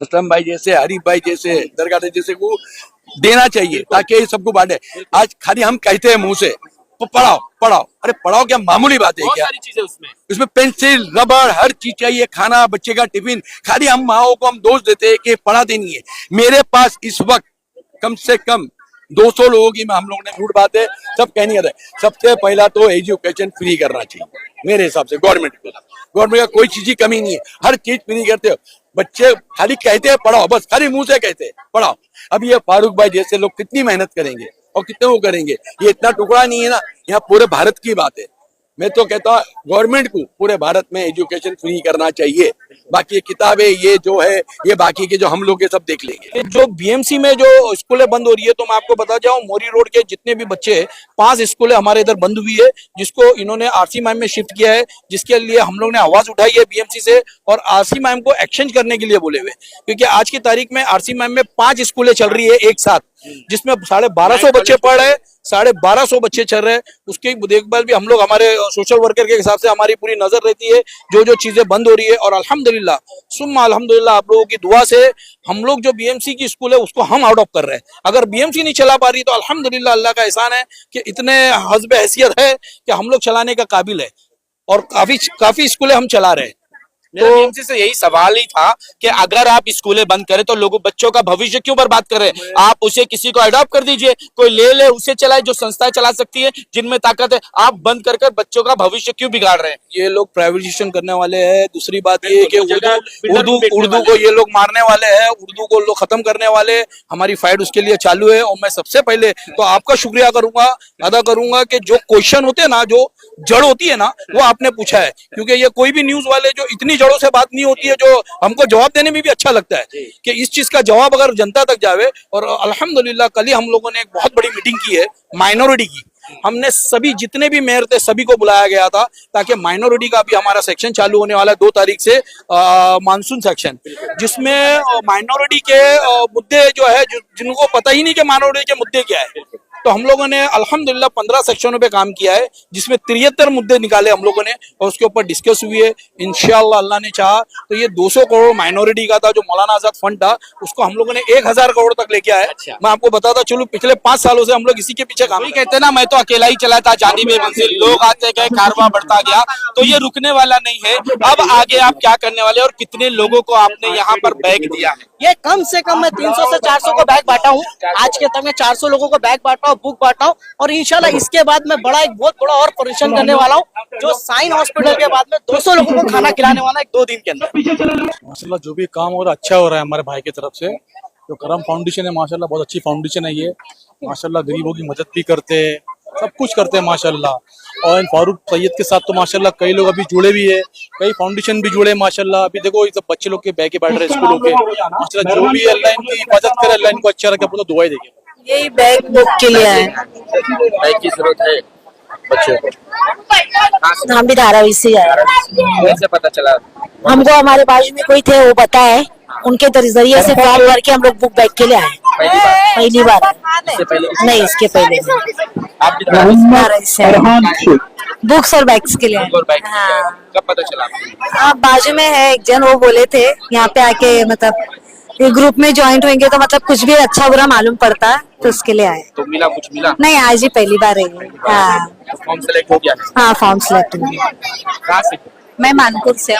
असलम भाई जैसे, हरीफ भाई जैसे, दरगाह जैसे को देना चाहिए ताकि ये सबको बांटे। आज खाली हम कहते हैं मुंह से पढ़ाओ पढ़ाओ, अरे पढ़ाओ क्या मामूली बात है बहुत क्या? सारी चीजें उसमें। उसमें पेंसिल रबड़ हर चीज चाहिए, खाना बच्चे का टिफिन। खाली हम माओ को हम दोष देते हैं कि पढ़ाते नहीं है। मेरे पास इस वक्त कम से कम 200 लोगों की, हम लोगों ने झूठ बात है, सब कहनी है। सबसे पहला तो एजुकेशन फ्री करना चाहिए मेरे हिसाब से गवर्नमेंट को। गवर्नमेंट का कोई चीज की कमी नहीं है, हर चीज फ्री करते हो। बच्चे खाली कहते हैं पढ़ाओ, बस खाली मुंह से कहते हैं पढ़ाओ। अब ये फारूक भाई जैसे लोग कितनी मेहनत करेंगे और कितने वो करेंगे? ये इतना टुकड़ा नहीं है ना, यहाँ पूरे भारत की बात है। मैं तो कहता हूँ गवर्नमेंट को पूरे भारत में एजुकेशन फ्री करना चाहिए। बाकी ये किताबें ये जो है ये बाकी के जो हम लोग ये सब देख लेंगे। जो बीएमसी में जो स्कूलें बंद हो रही है, तो मैं आपको बता जाऊं, मोरी रोड के जितने भी बच्चे हैं, 5 स्कूलें हमारे इधर बंद हुई है, जिसको इन्होंने आरसी मैम में शिफ्ट किया है, जिसके लिए हम लोग ने आवाज उठाई है बीएमसी से, और आरसी मैम को एक्सचेंज करने के लिए बोले हुए, क्योंकि आज की तारीख में आरसी मैम में 5 स्कूलें चल रही है एक साथ, जिसमें 1250 बच्चे पढ़ रहे हैं, 1250 बच्चे चल रहे हैं। उसकी देखभाल भी हम लोग हमारे सोशल वर्कर के हिसाब से हमारी पूरी नजर रहती है, जो जो चीजें बंद हो रही है। और अल्हम्दुलिल्लाह सुम्मा अल्हम्दुलिल्लाह आप लोगों की दुआ से हम लोग जो बीएमसी की स्कूल है उसको हम आउट ऑफ कर रहे हैं। अगर बीएमसी नहीं चला पा रही तो अल्हम्दुलिल्लाह अल्लाह का एहसान है कि इतने हस्ब हैसियत है कि हम लोग चलाने का काबिल है, और काफी स्कूलें हम चला रहे हैं। मेरा बीएमसी से यही सवाल ही था कि अगर आप स्कूलें बंद करें तो लोगों बच्चों का भविष्य क्यों बर्बाद कर रहे हैं? आप उसे किसी को अडॉप्ट कर दीजिए, कोई ले ले उसे चलाए, जो संस्थाएं चला सकती है, जिनमें ताकत है। आप बंद कर बच्चों का भविष्य क्यों बिगाड़ रहे हैं? ये लोग प्राइवेटाइजेशन करने वाले हैं। दूसरी बात ये कि उर्दू को ये लोग मारने वाले हैं, उर्दू को लोग खत्म करने वाले। हमारी फाइट उसके लिए चालू है, और मैं सबसे पहले तो आपका शुक्रिया अदा करूंगा कि जो क्वेश्चन होते हैं ना, जो जड़ होती है ना, वो आपने पूछा है। क्योंकि ये कोई भी न्यूज वाले जो इतनी जड़ों से बात नहीं होती है, जो हमको जवाब देने में भी अच्छा लगता है कि इस चीज का जवाब अगर जनता तक जावे। और अल्हम्दुलिल्लाह कल ही हम लोगों ने एक बहुत बड़ी मीटिंग की है माइनॉरिटी की। हमने सभी जितने भी मेयर थे सभी को बुलाया गया था, ताकि माइनॉरिटी का भी हमारा सेक्शन चालू होने वाला है 2 तारीख से, मानसून सेक्शन, जिसमें माइनॉरिटी के मुद्दे जो है, जिनको पता ही नहीं कि माइनॉरिटी के मुद्दे क्या है, तो हम लोगों ने अल्हम्दुलिल्लाह 15 सेक्शनों पे काम किया है, जिसमें 73 मुद्दे निकाले हम लोगों ने, और उसके ऊपर डिस्कस हुई है। इंशाअल्लाह अल्लाह ने चाहा तो ये 200 करोड़ माइनॉरिटी का था, जो मौलाना आजाद फंड था, उसको हम लोगों ने 1000 करोड़ तक लेके आए। मैं आपको बताता चलूं, पिछले 5 सालों से हम लोग इसी के पीछे काम कहते ना, मैं तो अकेला ही चला था जानी बेमंजिल, लोग आते गए, कारवां बढ़ता गया, तो ये रुकने वाला नहीं है। अब आगे आप क्या करने वाले, और कितने लोगों को आपने यहाँ पर बैग दिया है? ये कम से कम मैं 300 से 400 को बैग बांटा हूँ। आज के तक मैं 400 लोगों को बैग बांटा हूँ, बुक बांटा हूँ, और इंशाल्लाह इसके बाद मैं एक बहुत बड़ा और ऑपरेशन करने वाला हूँ, जो साइन हॉस्पिटल के बाद में 200 लोगों को खाना खिलाने वाला है 2 दिन के अंदर। माशाल्लाह जो भी काम हो रहा है अच्छा हो रहा है हमारे भाई की तरफ से। जो करम फाउंडेशन है माशाल्लाह बहुत अच्छी फाउंडेशन है ये। माशाल्लाह गरीबों की मदद भी करते हैं, सब कुछ करते हैं माशाल्लाह। और इन फारूक सैयद के साथ तो माशाल्लाह कई लोग अभी जुड़े भी है, कई फाउंडेशन भी जुड़े माशाल्लाह। अभी देखो ये सब बच्चे लोग के बैग बैठ रहे स्कूलों के, माशाल्लाह जो भी अल्लाह इनकी हिफाजत करे, अल्लाह इनको अच्छा रखे, अपना दुआएं देंगे। यही बैग बुक के लिए आए, बैग की जरूरत है बच्चों को। हम भी धारावी से आए। कैसे पता चला? हमको हमारे बाजू में कोई थे, वो बताए, उनके जरिए से फॉर्म भर के हम लोग बुक बैग के लिए आए। पहली बार इससे पहले नहीं, इसके पहले आप भी धारावी से बुक्स और बैग्स के लिए आए। और बैग हाँ, कब पता चला? आप बाजू में है एक जन, वो बोले थे यहाँ पे आके, मतलब ये ग्रुप में ज्वाइंट होंगे तो मतलब कुछ भी अच्छा बुरा मालूम पड़ता है, तो उसके लिए आए। तो मिला, कुछ मिला? नहीं, आज ही पहली बार है। हाँ तो फॉर्म सेलेक्ट हो गया? हाँ, फॉर्म सेलेक्ट हुआ। कहाँ से? मैं मानपुर से,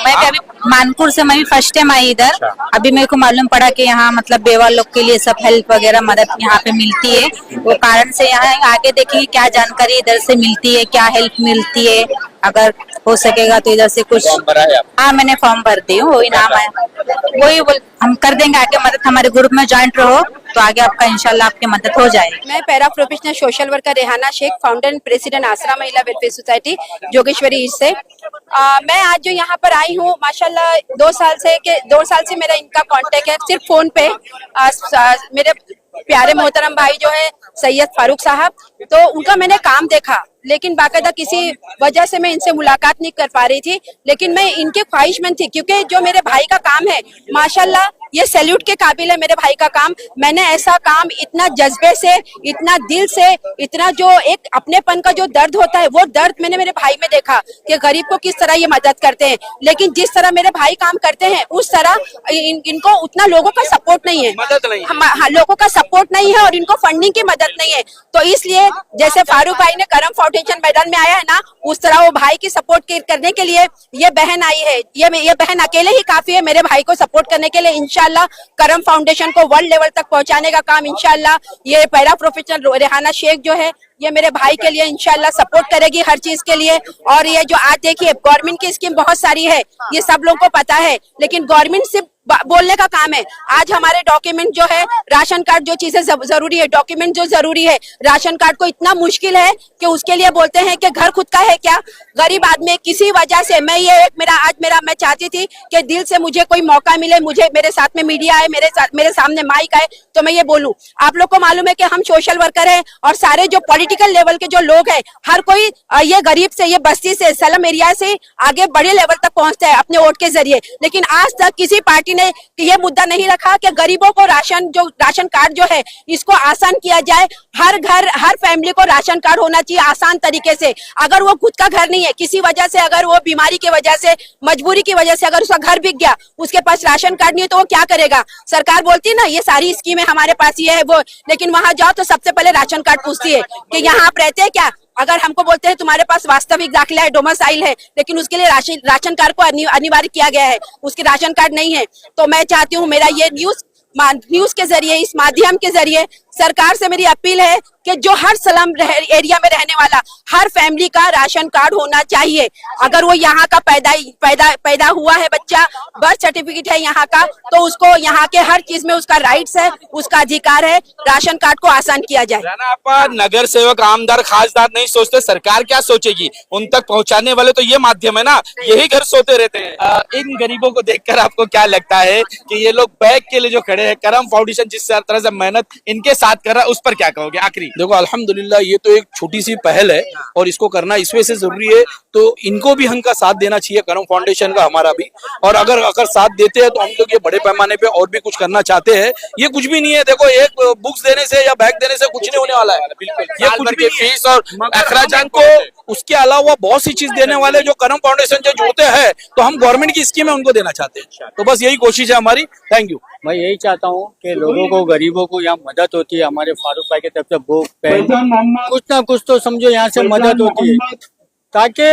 मानपुर से मैं भी फर्स्ट टाइम आई इधर। अभी मेरे को मालूम पड़ा कि यहाँ मतलब बेवा लोग के लिए सब हेल्प वगैरह मदद यहाँ पे मिलती है, वो कारण से यहाँ आगे देखिए क्या जानकारी इधर से मिलती है, क्या हेल्प मिलती है। अगर हो सकेगा तो इधर से कुछ। फॉर्म भरा है आप? हाँ, मैंने फॉर्म भर दी हूँ, वही नाम है, वही हम कर देंगे आगे मदद। हमारे ग्रुप में ज्वाइंट रहो तो आगे आपका इंशाल्लाह आपकी मदद हो जाएगी। मैं para professional social worker Rehana Shaikh, founder and president Aasra Mahila welfare society Jogeshwari east से। मैं आज जो यहाँ पर आई हूँ, माशाल्लाह 2 साल से मेरा इनका कांटेक्ट है, सिर्फ फोन पे। मेरे प्यारे मोहतरम भाई जो है सैयद फारूक साहब, तो उनका मैंने काम देखा, लेकिन बाकायदा किसी वजह से मैं इनसे मुलाकात नहीं कर पा रही थी। लेकिन मैं इनके ख्वाहिशमंद थी, क्योंकि जो मेरे भाई का काम है माशाल्लाह ये सैल्यूट के काबिल है मेरे भाई का काम। मैंने ऐसा काम इतना जज्बे से, इतना दिल से, इतना जो एक अपनेपन का जो दर्द होता है वो दर्द मैंने मेरे भाई में देखा कि गरीब को किस तरह ये मदद करते हैं। लेकिन जिस तरह मेरे भाई काम करते हैं उस तरह इनको उतना लोगों का सपोर्ट नहीं है, मदद नहीं है। हाँ, लोगों का सपोर्ट नहीं है और इनको फंडिंग की मदद नहीं है। तो इसलिए जैसे फारूक भाई ने करम फाउंडेशन मैदान में आया है ना, उस तरह वो भाई की सपोर्ट करने के लिए ये बहन आई है। ये बहन अकेले ही काफी है मेरे भाई को सपोर्ट करने के लिए। इंशाल्लाह करम फाउंडेशन को वर्ल्ड लेवल तक पहुंचाने का काम इंशाल्लाह ये पैरा प्रोफेसर रेहाना शेख जो है ये मेरे भाई के लिए इंशाल्लाह सपोर्ट करेगी हर चीज के लिए। और ये जो आज देखिए गवर्नमेंट की स्कीम बहुत सारी है, ये सब लोगों को पता है, लेकिन गवर्नमेंट सिर्फ बोलने का काम है। आज हमारे डॉक्यूमेंट जो है, राशन कार्ड जो चीजें जरूरी है, डॉक्यूमेंट जो जरूरी है, राशन कार्ड को इतना मुश्किल है कि उसके लिए बोलते हैं कि घर खुद का है क्या। गरीब आदमी किसी वजह से मैं चाहती थी कि दिल से मुझे कोई मौका मिले, मुझे मेरे साथ में मीडिया है, मेरे सामने माइक है, तो मैं ये बोलूं। आप लोग को मालूम है कि हम सोशल वर्कर है और सारे जो पॉलिटिकल लेवल के जो लोग हैं, हर कोई ये गरीब से, ये बस्ती से, स्लम एरिया से आगे बड़े लेवल तक पहुंचता है अपने वोट के जरिए। लेकिन आज तक किसी पार्टी ने ये मुद्दा नहीं रखा कि गरीबों को राशन कार्ड जो है इसको आसान किया जाए। हर घर, हर फैमिली को राशन कार्ड होना चाहिए आसान तरीके से। अगर वो खुद का घर नहीं है, किसी वजह से, अगर वो बीमारी की वजह से, मजबूरी की वजह से अगर उसका घर बिक गया, उसके पास राशन कार्ड नहीं है, तो वो क्या करेगा। सरकार बोलती है ना ये सारी स्कीमें हमारे पास ये है वो, लेकिन वहां जाओ तो सबसे पहले राशन कार्ड पूछती है कि यहाँ आप रहते हैं क्या। अगर हमको बोलते हैं तुम्हारे पास वास्तविक दाखिला है, डोमिसाइल है, लेकिन उसके लिए राशन कार्ड को अनिवार्य किया गया है, उसके राशन कार्ड नहीं है। तो मैं चाहती हूँ मेरा ये न्यूज के जरिए, इस माध्यम के जरिए सरकार से मेरी अपील है कि जो हर स्लम एरिया में रहने वाला हर फैमिली का राशन कार्ड होना चाहिए। अगर वो यहाँ का पैदा हुआ है बच्चा, बर्थ सर्टिफिकेट है यहाँ का, तो उसको यहाँ के हर चीज में उसका राइट्स है, उसका अधिकार है, राशन कार्ड को आसान किया जाए। आप नगर सेवक, आमदार, खासदार नहीं सोचते, सरकार क्या सोचेगी? उन तक पहुंचाने वाले तो ये माध्यम है ना, यही घर सोते रहते हैं। इन गरीबों को देखकर आपको क्या लगता है कि ये लोग बैग के लिए जो खड़े हैं, करम फाउंडेशन जिस तरह से मेहनत इनके साथ कर रहा है, उस पर क्या कहोगे आखिरी? देखो अल्हम्दुलिल्लाह ये तो एक छोटी सी पहल है और इसको करना इस वजह से जरूरी है, तो इनको भी हमका साथ देना चाहिए, करम फाउंडेशन का, हमारा भी। और अगर साथ देते हैं तो हम लोग ये बड़े पैमाने पे और भी कुछ करना चाहते हैं। ये कुछ भी नहीं है, देखो एक बुक्स देने से या बैग देने से कुछ नहीं होने वाला है, ये कुछ भी फीस और अखराजात को, उसके अलावा बहुत सी चीज देने वाले जो करम फाउंडेशन जो जोड़ते हैं, तो हम गवर्नमेंट की स्कीम है उनको देना चाहते हैं। तो बस यही कोशिश है हमारी। Thank you. मैं यही चाहता हूँ कि लोगों को, गरीबों को यहाँ मदद होती है। हमारे फारूक भाई की तरफ से बुक, पेन, कुछ ना कुछ तो समझो यहाँ से मदद होती है, ताकि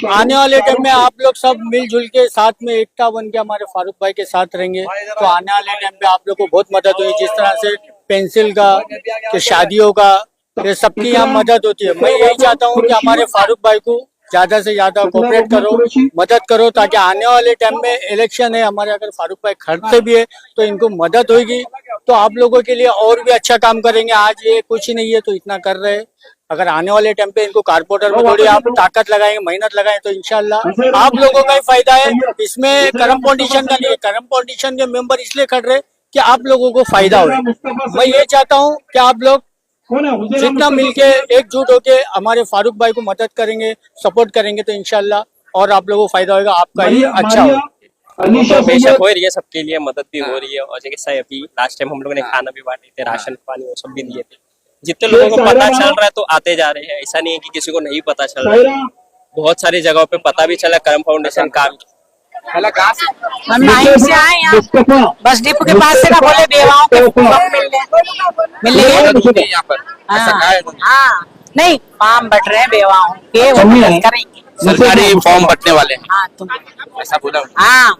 आने वाले टाइम में आप लोग सब मिलजुल के साथ में एकता बन के हमारे फारूक भाई के साथ रहेंगे, तो आने वाले टाइम पे आप लोग को बहुत मदद होगी। जिस तरह से पेंसिल का, कि शादियों का, ये सबकी यहाँ मदद होती है। मैं यही चाहता हूँ कि हमारे फारूक भाई को ज्यादा से ज्यादा कोऑपरेट करो, मदद करो, ताकि आने वाले टाइम में इलेक्शन है हमारे, अगर फारूक भाई खड़ते भी है तो इनको मदद होगी, तो आप लोगों के लिए और भी अच्छा काम करेंगे। आज ये कुछ नहीं है तो इतना कर रहे हैं, अगर आने वाले टाइम पे इनको कारपोरेटर में थोड़ी आप ताकत लगाएंगे, मेहनत लगाएं, तो इंशाल्लाह आप लोगों का ही फायदा है। इसमें करम फाउंडेशन का नहीं है, करम फाउंडेशन के मेंबर इसलिए खड़ रहे कि आप लोगों को फायदा हो। मैं ये चाहता हूँ कि आप लोग जितना मिलके एकजुट होके हमारे फारूक भाई को मदद करेंगे, सपोर्ट करेंगे, तो इंशाल्लाह और आप लोगों को फायदा होगा, आपका ही अच्छा होगा। तो बेशक हो रही है, सबके लिए मदद भी हो रही है। और जैसे अभी लास्ट टाइम हम लोगों ने खाना भी बांटे थे, राशन पानी वो सब भी दिए थे। जितने लोगों को पता चल रहा है तो आते जा रहे हैं, ऐसा नहीं है कि किसी को नहीं पता चल रहा है। बहुत सारी जगहों पे पता भी चला करम फाउंडेशन काम। हम नाइम से आए यहाँ, बस डिपो के पास से ना, बोले बेवाओं के मिलने यहाँ पर हाँ, नहीं फॉर्म बट रहे बेवाओं के, वो मदद करेंगे। सरकारी फॉर्म बटने वाले हैं, हाँ तुम ऐसा बोला? हाँ,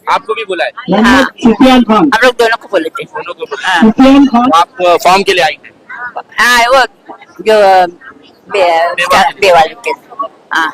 आपको भी बोला है? हाँ, हम लोग दोनों को बोले थे। दोनों को बोला। आप फॉर्म के लिए आई थे? हाँ, वो जो बेवाल के, हाँ।